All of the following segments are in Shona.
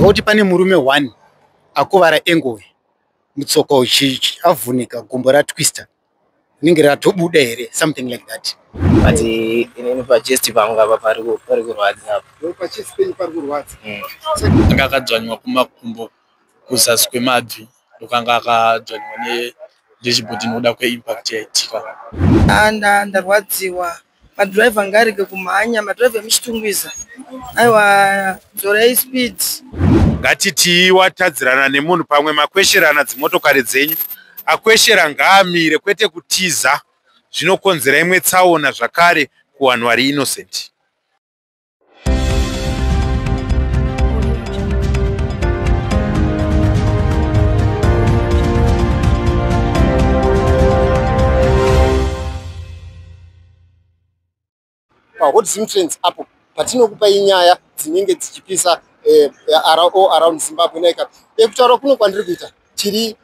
kuti pane murume 1 akuvara engove mutsoka avhunika gumbo ratwista rinenge ratobuda here something like that. But in pachest vanhu ava pari kurwadza apo. Pachest penyu pari kurwadza. Anga akadzvanywa kumakumbo kuzasi kwemabvi ndokanga akadzvanywa nedashibhodhi nokuda kweimpact yaitika. Ndarwadziwa madhiraivha ngarige kumhanya madhiraivha emuchitungwiza aiwa dzorei speed. Ngatiti watadzirana nemunhu pamwe makwesherana dzimotokari dzenyu akweshera ngaamire kwete kutiza zvinokonzera imwe tsaona zvakare kuvanhu vari innocent. Hot swim trains apo patinokupai nyaya dzinenge dzichipisa around Zimbabwe naika ekutaura kuno kwandiri kuita tiri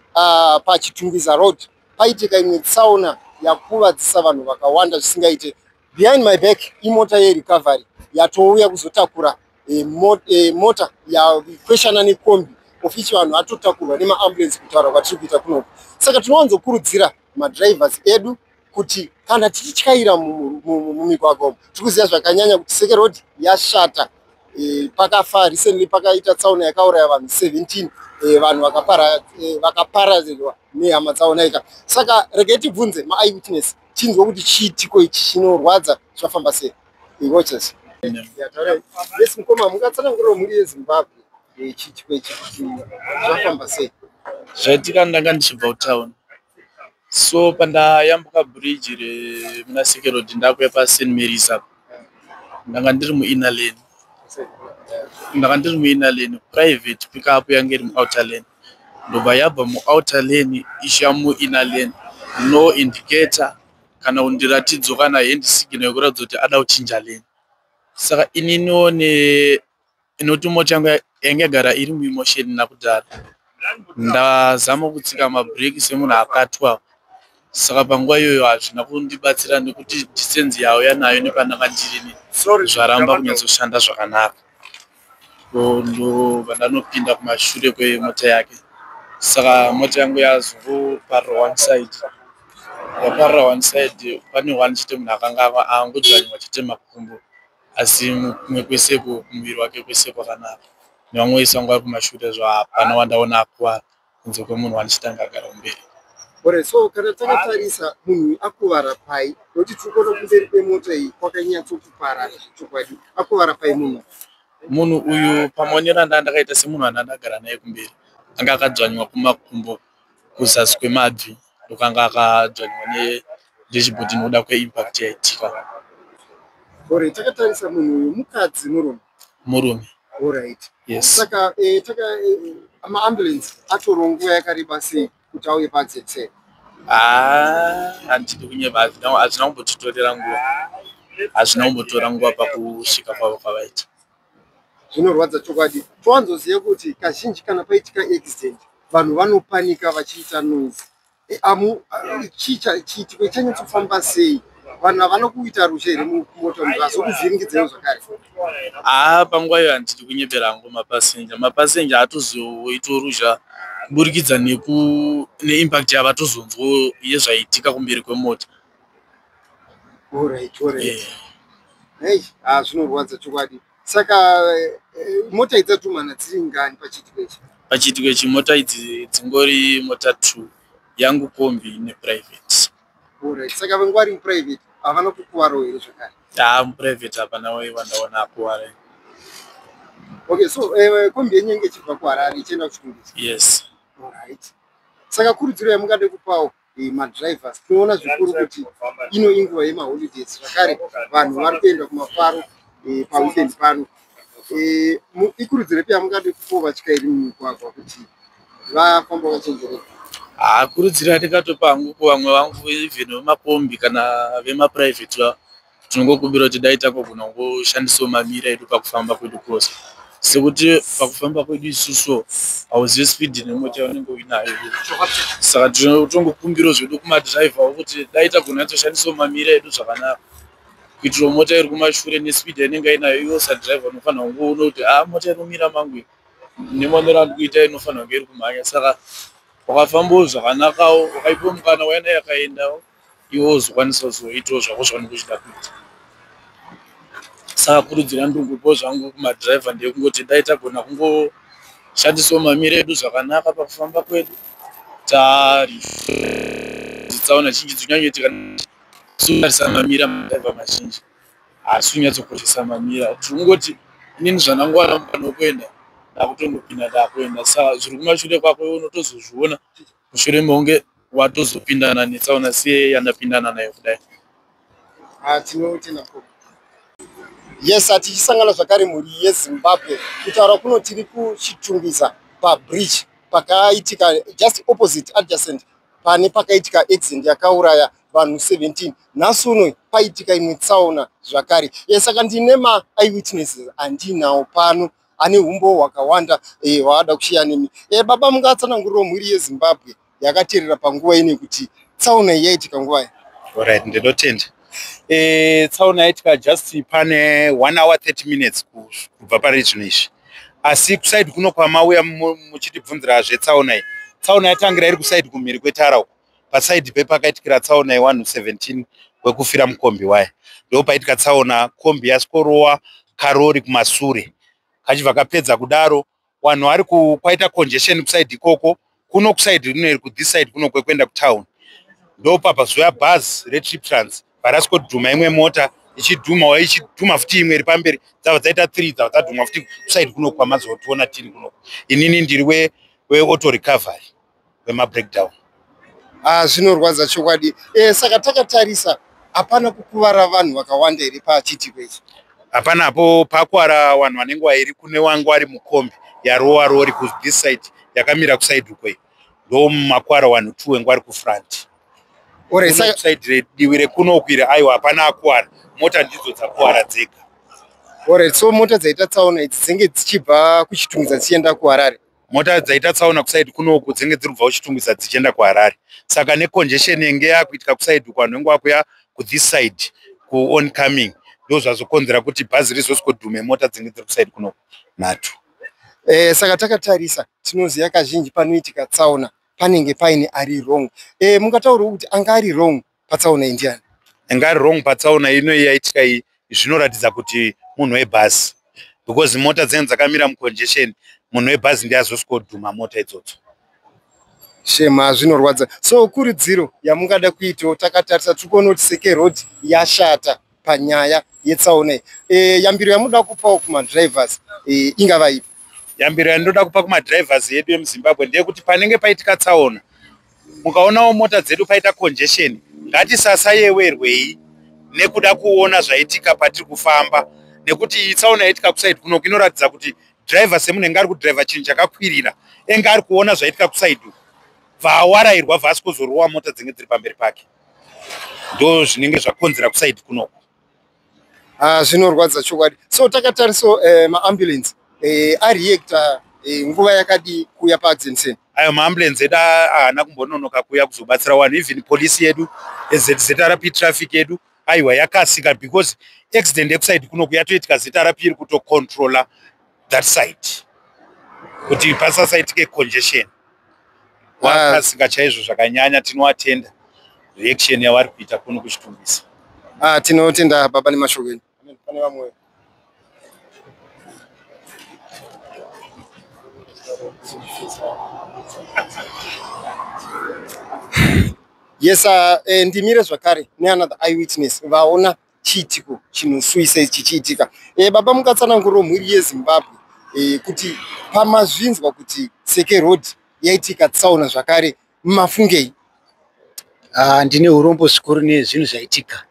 paChitungwiza road paitika imwe tsaona yakuvadzisa vanhu vakawanda zvisingaite. Behind my back imota yerecovery yatouya kuzotakura mota yakweshana nekombi of which vanhu vatotakurwa nemaambulance kutaura kwatiri kuita kunoku. Saka tinowanzokurudzira madrivers edu kuti kana tichityaira mumigwagwa tiri kuziva zvakanyanya kuti Seke road yashata. Pakafa recently pakaita tsaona yakauraya vanhu 17 vanhu vakaparadzirwa nehama dzavo naika. Saka regai tibvunze ma-eyewitness tinzwe kuti chiitiko ichi chinorwadza zvafamba sei. Watches. Yes, mukoma mungatsanangurira muri yeZimbabwe chiitiko ichi zvafamba sei. Zvaitika ndanga ndichibva kutown. So pandayambuka bridge remuna Seke road ndakuya paSt Mary's apo. Ndanga ndiri muinner lane. Ndanga ndiri muinner lane private pickup yange iri muouter lane. Ndobva yabva muouter lane isha muinner lane no indicator kana undiratidzo kana hand signal yokuratidza kuti ada kuchinja lane. Saka ininiwo inoti mota yangu yange yagara iri muimotion nakudhara. Ndazama kutsika mabreki semunhu akatwa. Saka panguva iyoyo hazvina kundibatsira nekuti distance yawo yanayo nepandanga ndiri zvaramba kunyatsoshanda zvakanaka. Ndo vandanopinda kumashure kwemota yake. Saka mota yangu yazoparira one side. Yaparira one side pane one chete munhu akanga angodzvanywa chete makumbo asi kumwe kweseko kumuviri wake kwese kwakanaka. Nevamwe vese vanga vari kumashure zvapana wandaona akuvara kunze kwemunhu wanichitanga agara kumberi. Ore, so kana takatarisa munhu akuvara pai noti tirikuona kumberi kwemota iyi kwakanyatsokupara chokwadi akuvara pai munhu uyu pamaonero andakaita semunhu andagara naye kumberi anga akadzvanywa kumakumbo kuzasi kwemabvi ndokanga akadzvanywa nedashibhodhi nokuda kweimpact yaitika. Ore, takatarisa munhu uyu mukadzi murume. Alright. Yes. Saka maambulance atora nguva yakareba sei kuti auye padzetse? Handidi kunyeba, hazvina kumbotitorera nguva. Hazvina kumbotora nguva pakusvika kwavo kwavaita. Zvinorwadza chokwadi. Towanzoziva kuti kazhinji kana paitika accident vanhu vanopanika vachiita noise. Chiitiko chanyatsofamba sei? Vanhu havana kuita rushe here mumota azokuvhiringidzewo zvakare. Panguva iyo handidi kunyepera hangu mapasenja hatozoita ruzha kuburikidza neimpact yavatozonzwa yezvaitika kumberi kwemota. Alright. Hey, zvinorwadza chokwadi. Saka mota idzadhumana dziri ngani pachiitiko ichi? Pachiitiko ichi mota idzi dzingori mota 2 yangu Combi neprivate. Alright. Saka vanguva vari muprivate havana kukuvarawo here zvakare? Muprivate hapana wandaona akuvara. Okay, so Combi yenyu inge ichibva kuHarare ichienda kuChitungwiza? Yes. Alright. Saka kurudziro yamungade kupawo madrivers tinoona zvikuru kuti ino inguva yemaholidays zvakare vanhu vari kuenda kumafaro paweekend pano. Ikurudziro pia yamungade kupawo vatyairi mumigwagwa kuti vafamba vachenjereka? Kurudzira ndikatopa hangu kuvamwe vangu even vemakombi kana vemaprivate tinongokumbira kuti dai takogona kungoshandisawo mamira edu pakufamba kwedu kwose. Sekuti pakufamba kwedu isusu hauzivi speed nemota yaunenge uinayo. Saka tinongokumbira zvedu kumadhiraivha kuti dai tagona kutoshandisawo mamira edu zvakanaka. Kuitira mota iri kumashure nespeed yainenge inayo iwe sadhiraivha unofanira kungoona kuti mota inomira mangu nemanero andikuita inofanira kunge iri kumhanya. Saka wakafambawo zvakanakawo, wakaipiwa mukana waina yakaendawo, iwo uzokwanisa kuzoitawo zvako zvaunenge uchida kuita. Saka kurudzira ndingopawo zvangu kumadhiraivha ndekungoti dai tagona kungoshandisawo mamiro edu zvakanaka pakufamba kwedu. Tsaona zhinji dzinyanyoitika kutarisa mamira madhaivha mazhinji, asi kunyatsokoshesa mamira. Tingoti inini zvandangowana mukana wekuenda ndakutongopinda ndakuenda. Saka zviri kumashure kwako unotozozviona mushure meunge watozopindana netsaona seye yandapindana nayo kudai. Tinotenda po. Yes, tichisangana zvakare mhuri yeZimbabwe. Kutaura kuno tiri kuChITUNGWIZA pabridge pakaitika just opposite adjacent pane pakaitika accident yakauraya vanhu 17. Nhasi uno paitika imwe tsaona zvakare. Saka ndine ma-eyewitnesses andinawo pano ane umbo hwakawanda hwaada kushiya nemi. Baba, mungatsanangurirawo mhuri yeZimbabwe yakateerera panguva ine kuti tsaona iyi yaitika nguva. Alright, ndinotenda. Tsaona yaitika just pane 1 hour 30 minutes kubva paregiono izvi. Asi kusaidi kuno kwamauya muchitibvunzira zvetsaona iyi. Tsaona yatangira iri kusaidi kumhiri kwetara uko. Pasaidi pepakaitikira tsaona yevanhu 17 wekufira mukombi waya. Ndo paitika tsaona kombi yaskorowa karori kumasure. Kachibva kapedza kudaro, vanhu vari kwaita congestion kusaidi ikoko, kuno kusaidi rino iri kuthis side kuno kwekuenda kutown. Ndo papazoya bus reTriptrans varaskodhuma imwe mota ichidhuma ichidhuma futi imwe iri pamberi, dzava dzaita 3 dzava dzadhuma futi kusaidi kuno kwamazotiona tiri kuno. Inini ndiri weauto recovery wemabreakdown. Zvinorwadza chokwadi. Saka takatarisa hapana kukuvara vanhu vakawanda iri pachiitiko ichi. Hapanapo pakuwara vanhu vanenge vairi kune wangu vari mukombi yarowa rori kuthis side yakamira kusaidi ukwei. Ndo makuwara vanhu 2 wengu vari kufront. Kusaidi divi rekuno kwira aiwa hapana akuwara, mota ndidzo dzakuwara dzega. Alright, so mota dzaita tsaona idzi dzenge dzichibva kuChITUNGWIZA dzichienda kuHarare. Mota dzaita tsaona kusaidi kunoku dzenge dziri kubva kuChITUNGWIZA dzichienda kuHarare. Saka necongestion yenge yakuitika kusaidi uko vanhu vengu vakuya kuthis side kuoncoming ndo zvazokonzera kuti bhazi rizoskodhume mota dzenge dziri kusaidi kunoku nhatu. Saka takatarisa tinoziva kazhinji panoitika tsaona panenge paine ari wrong. Mungataurawo kuti anga ari wrong patsaona iyi ndiani? Anga ari wrong patsaona ino yaitika iyi zvinoratidza kuti munhu webhazi, because mota dzenge dzakamira mucongestion, munhu webhazi ndiye azoskodhuma mota idzodzo. Shema, zvinorwadza. So kurudziro yamungada kuitawo, takatarisa tikuona kuti seke road yashata panyaya yetsaona iyi. Yambiro yamunoda kupawo kumadrivers ingava ipi? Yambiro yandoda kupa kumadrivers yedu yemuZimbabwe ndeyekuti panenge paitika tsaona, mukaonawo mota dzedu paita congestion, ngatisasayewerwei nekuda kuona zvaitika patiri kufamba, nekuti tsaona yaitika kusaidi kuno inoratidza kuti driver semunhu enge ari kudhiraivha chinhu chakakwirira enge ari kuona zvaitika kusaidi uku, vawarairwa vhasi kuzorowa mota dzinenge dziri pamberi pake. Ndo zvinenge zvakonzera kusaidi kunoko. Zvinorwadza chokwadi. So takatarisawo maambulance areacta nguva yakadi kuuya paaccident. Ayo maambulance edu haana kumbononoka kuuya kuzobatsira vanhu, even polisi yedu ZRP traffic yedu aiwa yakasika, because accident ekusaidi kunoku yatoitika ZRP iri kutocontrola that side kuti pasasaitike congestion. Wakasika chaizvo zvakanyanya. Tinoatenda reaction yavari kuita kuno kuChITUNGWIZA. Tinotenda baba nemashoko enyu. Pane vamwe. Yes, ndimire zvakare neanother eyewitness vaona chiitiko chinoswisa chichiitika. Baba, mungatsanangurirawo mhuri yeZimbabwe kuti pamazvinzwa kuti seke road yaitika tsaona zvakare mafungei? Ndine urombo zvikuru nezvinhu zvaitika.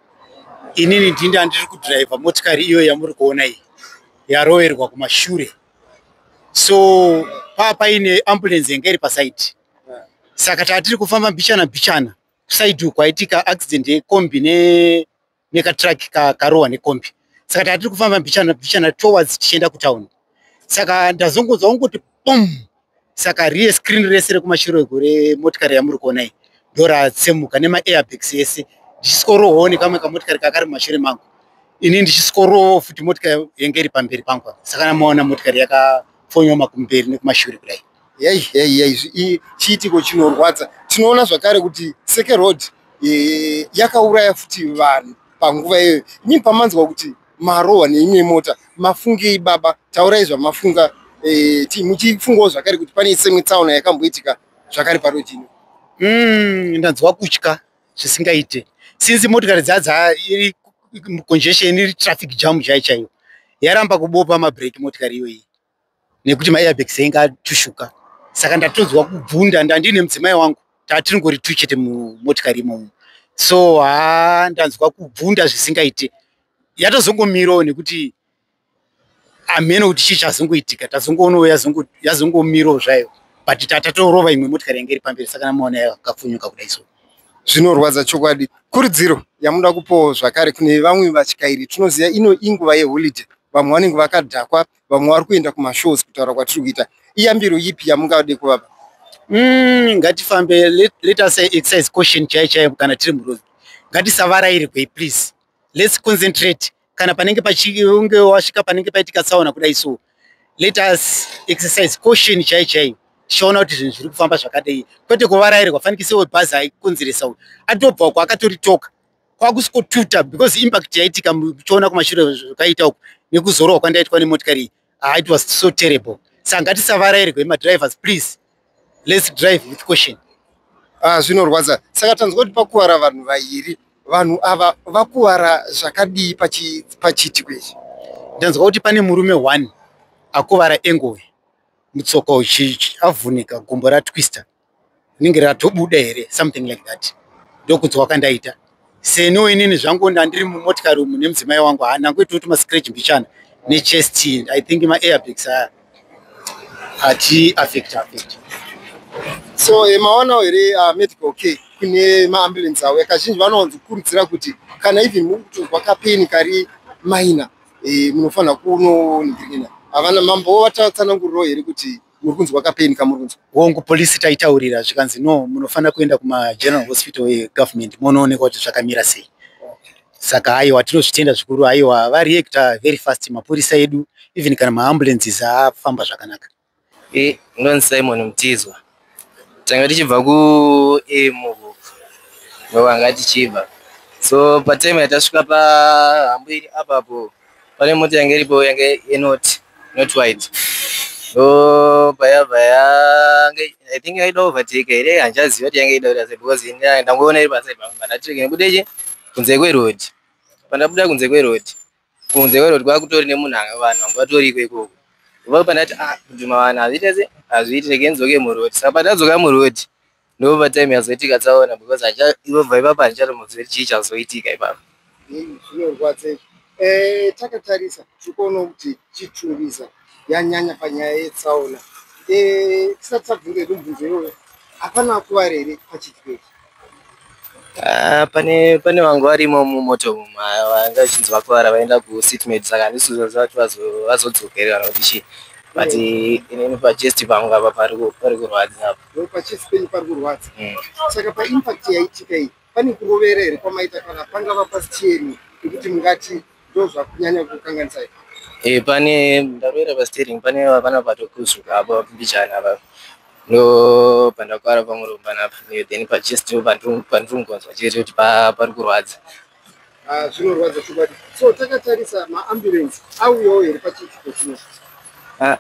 Inini ndiri kudhiraivha motikari iyo yamuri kuona iyi yaroverwa kumashure. So paine ambulance yanga iri pasaidi. Saka tatiri kufamba mbichana kusaidi uko kwaitika accident yekombi nekatraki karohwa nekombi. Saka tatiri kufamba mbichana towards tichienda kutown. Saka ndazongonzwa kuti pum. Saka rear screen rese rekumashure gore motikari yamuri kuona iyi ndoratsemuka nema-airbags ese. Ndichiskorowo nekamwe kamotikari kakari mumashure mangu. Ini ndichiskorowo futi motikari yanga iri pamberi pangu. Saka namaona motikari fonyoka kumberi nekumashure kudai. Yei chiitiko chinorwadza. Tinoona zvakare kuti Seke Road yakauraya futi vanhu panguva iyoyo. Nyini pamanzwa kuti marohwa neimwe mota, mafungei baba? Taurai zvamafunga, muchifungawo zvakare kuti pane imwe tsaona yakamboitika zvakare parojini. Ndanzwa kutya zvisingaite. Since motikari dzadza iri congestion, iri traffic jam chaiyo, yaramba kubopa mabreak motikari iyoyi nekuti maairbags ainga atushuka. Saka ndatodzwa kubvunda, ndandine mudzimai wangu tatingori tuchete mumotikari imomo. So ndanzwa kubvunda zvisingaite. Yatozongomirawo nekuti ameno kuti chichazongoitika, tazongoonawo yazongomirawo zvayo, but tatorova imwe motikari yange iri pamberi, saka namaona yakafunyuka kudai. So zvinorwadza chokwadi. Kurudziro yamuda kupawo zvakare kune vamwe vatyairi? Tinoziva ino inguva yeholiday, vamwe vanenge vakadhakwa, vamwe vari kuenda kumashows kutaura kwatiri kuita. Iyambiro ipi yamungade kuvapa? Ngatifambe, let us say exercise caution chaiyo kana tiri muroad. Ngatisavarairwe please. Let's concentrate. Kana panenge pachinge wasvika panenge paitika tsaona kudai, so let us exercise caution chaiyo. Tichaona kuti zvinhu zviri kufamba zvakadai, kwete kuvarairwa. Fanikisewo bhazi aikonzeresawo atobva uko akatoritoka kwakusikotuta, because impact yaitika muchiona kumashure zvakaita uko nekuzorwa kwandaitwa nemotikari, it was so terrible. Saka ngatisavarairwe madrivers please, let's drive with caution. Zvinorwadza. Saka tanzwa kuti pakuwara vanhu vairi. Vanhu ava vakuwara zvakadii pachiitiko ichi? Ndanzwa kuti pane murume 1 akuvara engove, mutsoka avhunika, gumbo ratwista, rinenge ratobuda here, something like that. Ndokunzwa kandaita. Seno inini zvangu ndandiri mumotikari umu nemudzimai wangu, nangoita kuti mascratch mbichana nechest, I think maairbags ati affect. So maonawo here medical care kune maambulance awo? Kazhinji vanowanzokurudzira kuti kana even mukutozwa kapeni kari maina, munofanira kunoningirina. Havana mambo vatatsananguriro here kuti muri kunzwa kapeni kamuri kunzwa? Wongo polisi taitaurira zvikanzi no, munofanira kuenda kumageneral hospital yegovernment munoonekwa kuti zvakamira sei. Saka aiwa tinozvitenda zvikuru, aiwa vareacta very fast mapurisa edu, even kana maambulances afamba zvakanaka. Ndoni Simon Mtizwa. Tanga tichibva kuEMO ndovanga tichibva. So patime yatasvika pahambo iri apapo, pane mota yange iripo yange not white. So paya I think yaida overtake here, hanjaziva kuti yange ida kuti because ndangoona iri paside pangu ndatireke nebudeje kunze kweroad. Pandabuda kunze kweroad kwakutori nemunhu vanhu vangu vatoriko ikoko. Pandati kuti vanhu hazviitire kenzoke muroad. Saka pandadzoka muroad ndobva time yazoitika tsaona, because ivobva ipapa handichatomuziva kuti chii chazoitika ipapo. Zvinorwadza. Takatarisa tikuona kuti CHITUNGWIZA yanyanya panyaya yetsaona. Tisati tabvunze mubvunzo iyoyo, hapana akuwara here pachiitiko ichi? Pane vangu varimo mumoto umu vanga vachinzi vakuwara vaenda kusettlement, saka handisi kuziva kuti vazodzokerera kuti chii, but inini pachest pangu apa pari kurwadza apo. Pachest penyu pari kurwadza. Saka paimpact yaitika iyi pane kurovera here kwamaita kana pangava pasiteering kuti mungati ndozvakunyanya kukanganisai? Pane ndarovera pasteering, pane vana patokusuka apo mbichana apapo. No pandakwara pamuromba napo, then pachest pandingonzwa chete kuti pari kurwadza. Zvinorwadza chokwadi. So takatarisa maambulance auyawo here pachiitiko chino?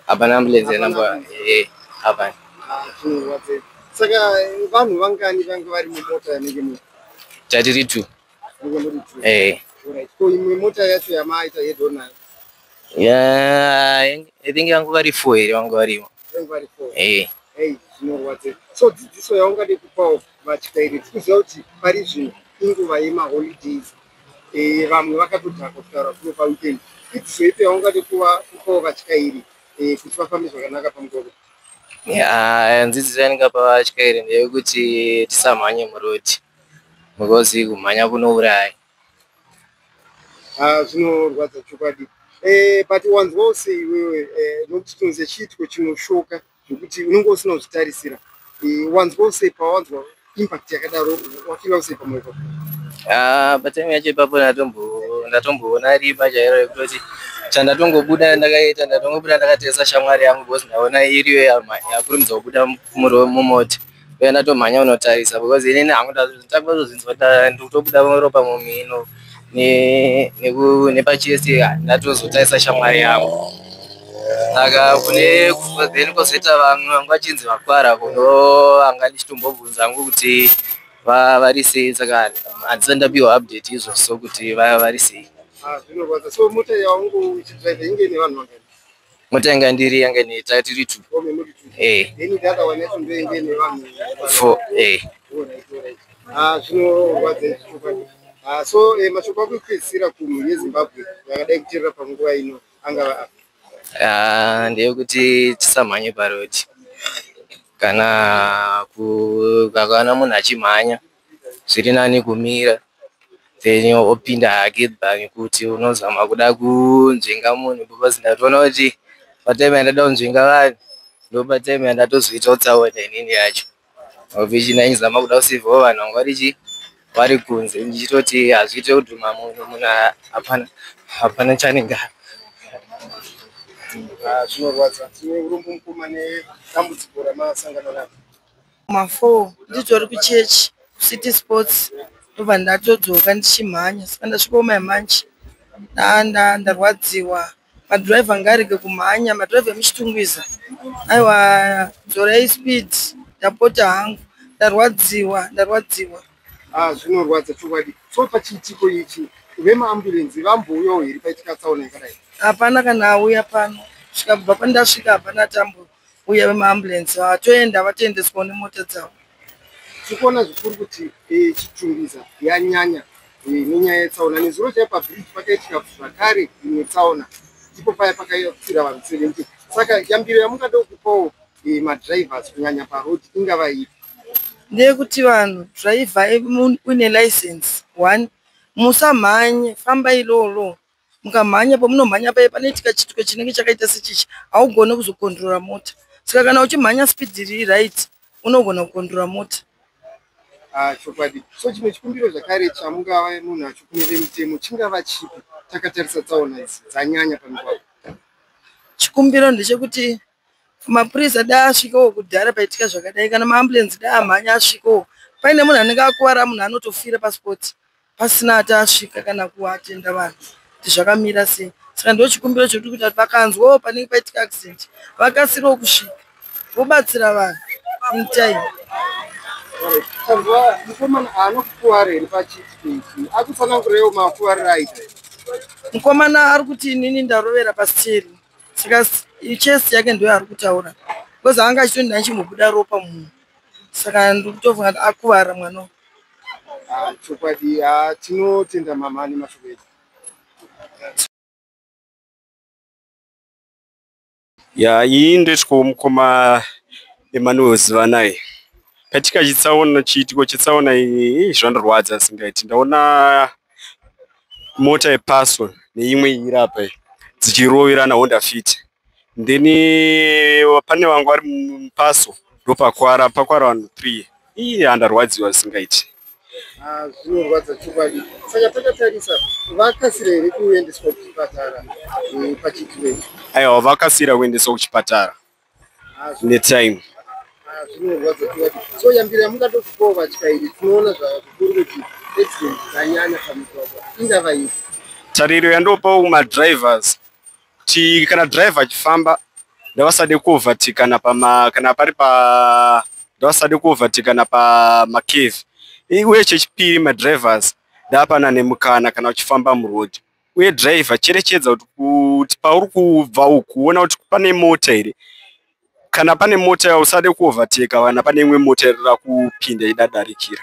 Hapana ambulance yanamba, hapana. Zvinorwadza. Saka vanhu vangani vanga vari mumota yanenge muri? Tatiri 2. So imwe mota yacho yamaita head on nayo? I think yangu vari 4 here vangu varimo. Yangu vari 4. Zvinorwadza. So dzidziso yaungade kupawo vatyairi, tikuziva kuti pari zvino inguva yemaholidays, vamwe vakatodhakwa kutaura kuno paweekend. Dzidziso ipi yaungade kupawo vatyairi kuti vafambe zvakanaka pamugwagwa? Dzidziso yandingapa vatyairi ndeyekuti tisamhanye muroad, because kumhanya kunouraya. Zvinorwadza chokwadi. But wanzwawo sei iwewe, nokuti tinoziva chiitiko chinoshoka zvekuti unenge usina kuzvitarisira, wanzwawo sei pawanzwa impact yakadaro, wafila sei pamwoyo pako? Patime yacho ipapo ndatomboona riba chairo yekutoti chandatongobuda ndakaita ndatongobuda ndakatesa shamwari yangu because ndaona iriyo yakurumidza kubuda mumota uye ndatomhanya unotarisa because inini hangu ndakuzvinzwa ndikutobuda ropa mumhino nepachest ndatozotarisa shamwari yangu saka kune then kozoita vamwe vangu vachinzi vakwara kuno anga ndichitombobvunza hangu kuti vari sei saka handisati ndapiwa update izvo so kuti vari sei. Zvinorwadza. So mota yaungu uchidrive inge nevanhu vangani? Mota yanga ndiri yanga tiri 2. Then the other one ndo inge nevanhu 4. Zvinorwadza izvo. So mashoko ako ekuisira kumhuri yeZimbabwe yakadai kuteerera panguva ino angava api? Ndeyekuti tisamhanye parodi kana kakana munhu achimhanya zviri nani kumira then opinda hake kuti unozama kuda kunzvenga munhu because ndatoona kuti patime yandada kunzvenga vanhu ndo patime yandatozoitawo tsaona inini yacho ovichina ndizama kuda kusevhawo vanhu vanga vari kunze ndichitoti hazviite kudhuma munhu hapana chanenge zvinorwadza. Tine urombo mukoma nedambudziko ramasangana naro. Ma4 nditori kuchechi City Sports ndobva ndatodzoka ndichimhanya saka ndasvikawo manje ndarwadziwa. Madhiraivha ngarege kumhanya, madhiraivha emuchitungwiza aiwa dzorei speed ndapota hangu ndarwadziwa. Zvinorwadza chokwadi. So pachiitiko ichi vemaambulenzi vambouyawo here paitika tsaona yakadai? Hapana kana auya pano svikabva pandasvika hapana tambouya vemaambulenzi vatoenda vatoendeswawo nemota dzavo. Tikuona zvikuru kuti Chitungwiza yanyanya nenyaya yetsaona. Nezuro chai pabridge pakaitika zvakare imwe tsaona ndipo paya pakafira vanhu 70. Saka yambiro yamungada kupawo madrivers kunyanya parodi ingava ipi? Ndeyekuti vanhu driver une license 1 musamhanye, famba ilolo. Mukamhanya pamunomhanya paye panoitika chituko chinenge chakaita sechichi haugoni kuzokondrora mota. Saka kana uchimhanya speed riri right unogona kukondrora mota. Chokwadi. So chimwe chikumbiro zvakare chamungava munhu achikumire mitemo chingava chipi takatarisa tsaona idzi dzanyanya pamigwagwa? Chikumbiro ndechekuti mapurisa dai asvikawo kudhara paitika zvakadai, kana maambulenzi dai amhanya asvikawo paine munhu anenge akuvara munhu anotofira paspoti pasina ati asvika kana kuatenda vanhu kuti zvakamira sei. Saka ndo chikumbiro chekuti kuti vakanzwawo panenge paitika accident vakasirewo kusvika vobatsira vanhu in time. Tanzwa mukomana anokuwara here pachiitiko ichi akutsanangurewo makuwariro aita? Mukomana ari kuti inini ndarovera pasteri saka chest yake ndoyo ari kutaura because anga achitondi achimubuda ropa munhu saka ndikutofunga kuti akuvara mwana. Chokwadi. Tinotenda mamani mashoko edu. Iyi ndetyawo mukoma emanuoziva naye katika chiitiko chetsaona iyi zvandarwadza singaiti. Ndaona mota yepaso neimwe irapa dzichiroverana Honda Fit, then pane vangu vari mupaso ndopakwara vanhu 3. Iyi handarwadziwa singaiti. Zvinorwadza chokwadi. Saka takatarisa vakasira here kuendeswa kuchipatara pachiitiko ichi? Aiwa, vakasira kuendeswa kuchipatara netime. Zvinorwadza chokwadi. So yambiro yamungada kupawo vatyairi tinoona zvikuru kuti accident dzanyanya pamigwagwa ingava ipi? Tariro yandopawo kumadrivers kuti kana driver achifamba ndavasade kuovatekana ndavasade kuovatekana pamakeve. Uye chechipiri madrivers ndapana nemukana kana uchifamba murodhi. Uye driver cherechedza kuti pauri kubva ukuona kuti pane mota here, kana pane mota usade kuovateka kana pane imwe mota irikuda kupinda idadarikira.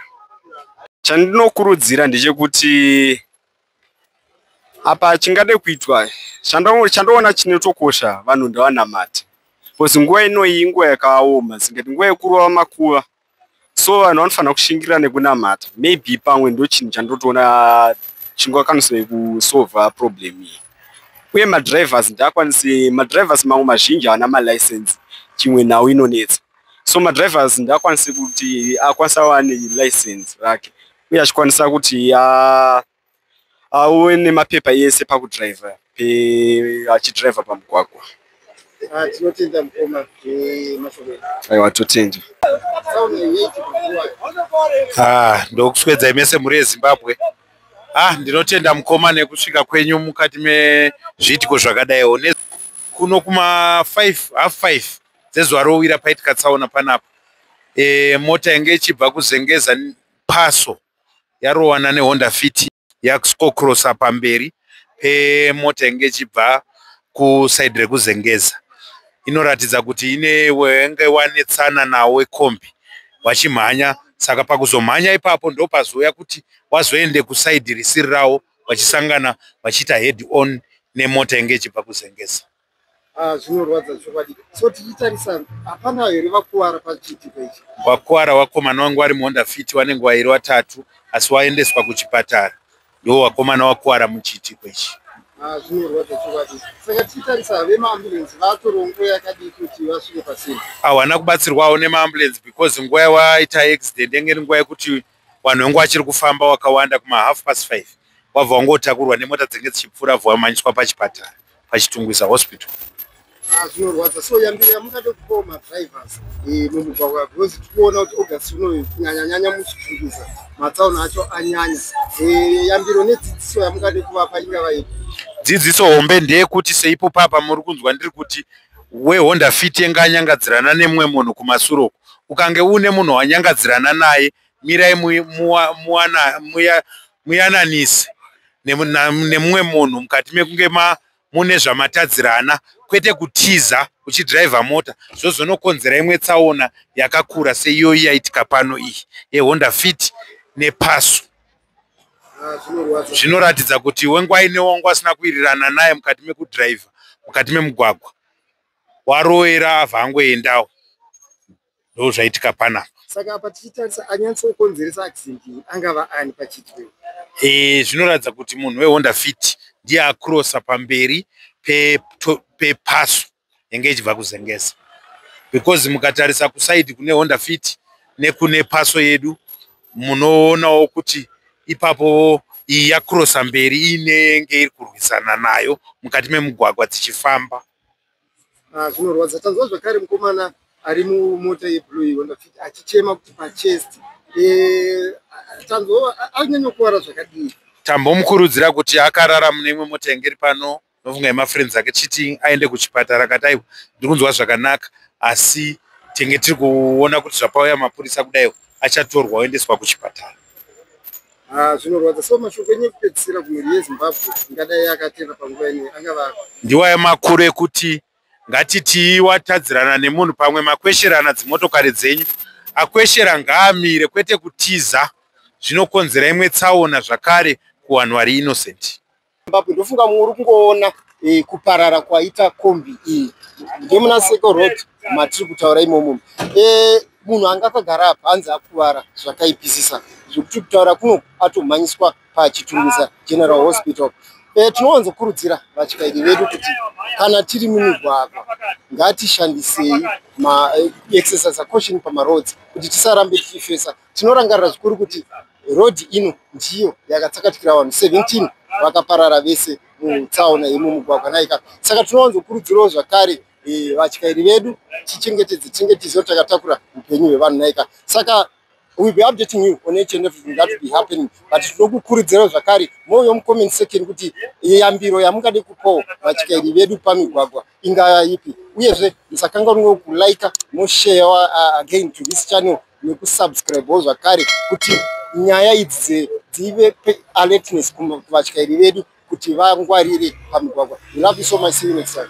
Chandinokurudzira ndechekuti apa chingade kuitwa chandoona chinotokosha vanhu ndavanamate because nguva inoyi inguva yakaoma singati nguva yekurova makuva, so vanhu vanofanira kushingirira nekunamata. Maybe pamwe ndo chinhu chandotoona chingakwanisa kusolva problem iyi. Uye madrivers madrivers mamwe mazhinji haana malicense, chimwe nhau inonetsa. So madrivers ndakwanise kuti akwanisa kuva nelicense rake uye achikwanisa kuti auwe nemapepa yese pakudriver achidriver pamugwagwa. Tinotenda mukoma mashoko. Aiwa, totenda. Ndokuswedza mese muri eZimbabwe. Ndinotenda mukoma nekusvika kwenyu mukati mezviitiko zvakadaiwo. Kuno kuma 5:30 dzezuva rowira paitika tsaona panapa. Mota yange ichibva kuzengeza Passo yarowana nehonda Fit yakuscocrossa pamberi mota yange ichibva kusaidi rekuzengeza. Inoratidza kuti ine wenge wanetsana nawe Combi wachimhanya, saka pakuzomhanya ipapo ndo pazoya kuti wazoende kusaidi risiri rawo wachisangana wachiita head on nemota yange ichibva kuzengeza. Zvinorwadza chokwadi. So tichitarisa hapana here vakuwara pachiitiko ichi? Wakuwara wakomana wangu vari muHonda Fit wanenge vairi vatatu asi waendeswa kuchipatara. Ndo wakomana wakuwara muchiitiko ichi. Zvinorwadza chokwadi. Saka tichitarisa vemaambulenzi vatora nguva yakadii kuti vasvike paSame? Hawana kubatsirwawo nemaambulenzi because nguva yawaita accident yange nguva yekuti vanhu vangu vachiri kufamba wakawanda kuma 5:30 wabva wangotakurwa nemota dzinenge dzichipfuura bva wamhanyiswa pachipatara paCHITUNGWIZA hospital. Zvinorwadza. So yambiro yamungade kupawo madrivers mumugwagwa because tikuona kuti August unoyu kunyanya muCHITUNGWIZA matsaona acho anyanya. Yambiro nedzidziso yamungade kuvapa ingava ipi? Dzidziso hombe ndeyekuti seipo papa muri kunzwa ndiri kuti wehonda Fit yanga anyangadzirana nemumwe munhu kumasuro. Ukange une munhu wanyangadzirana naye mirai muyananise nemumwe munhu mukati mekunge mune zvamatadzirana, kwete kutiza uchidriver mota zvozonokonzera imwe tsaona yakakura seiyoyi yaitika pano iyi yeHonda Fit nePasso. Zvinoratidza kuti wenguva ine wangu asina kuwirirana naye mukati mekudriver mukati memugwagwa warowera abva angoendawo. Ndo zvaitika panapa. Saka apa tichitarisa anyatsokonzeresa accident angava ani pachiitiko? Zvinoratidza kuti munhu weHonda Fit ndiye akurosa pamberi pePasso yange ichibva kuzengeza. Because mukatarisa kusaidi kune Honda Fit nekune Passo yedu munoonawo kuti ipapo iyi yakurosa mberi inenge iri kurwisana nayo mukati memugwagwa dzichifamba. Zvinorwadza. Tanzwa zvakare mukomana ari mumota yeblue Honda Fit achichema kuti pachest. Tanzwa anyanyokuwara zvakadii? Tambomukurudzira kuti akarara mune imwe mota yange iri pano nofunga yemafriends ake chiti aende kuchipatara. Akati aiwa ndiri kunzwa zvakanaka asi tenge tiri kuona kuti zvapauya mapurisa kudaiwo achatorwa oendeswa kuchipatara. Zvinorwadza. So mashoko enyu ekupedzisira kumhuri yeZimbabwe ingadai yakatenda panguva ino angava ndiwa yamakuru ekuti ngatiti watadzirana nemunhu pamwe makwesherana dzimotokari dzenyu, akweshera ngaamire kwete kutiza, zvinokonzera imwe tsaona zvakare kuvanhu vari innocent. Zimbabwe ndofunga muri kungoona kuparara kwaita Combi iyi ndemuna Circle Road matiri kutaura imomo. Munhu anga akagara apa hanzi akuwara zvakaipisisa zvokuti kutaura kuno atomhanyiswa paCHITUNGWIZA General Hospital. Tinowanzokurudzira vatyairi vedu kuti kana tiri mumigwagwa ngatishandisei exercise caution pamaroads kuti tisarambe tichifesa. Tinorangarira zvikuru kuti road ino ndiyo yakatsakatikira vanhu 17 vakaparara vese mutsaona yemumugwagwa naika. Saka tinowanzokurudzirawo zvakare vatyairi vedu tichengetedze takatakura upenyu hwevanhu naika. Saka we'll be updating you on each and everything that will be happening. But tinokukurudzira zvakare moyo mucomment section kuti yambiro yamungade kupawo vatyairi vedu pamigwagwa ingava ipi. Uyezve musakanganwa kulike moshare again to this channel nekusubscribe zvakare kuti nyaya idzi dzive alertness kuvatyairi vedu kuti vangwarire pamigwagwa. We love you so much. See you next time.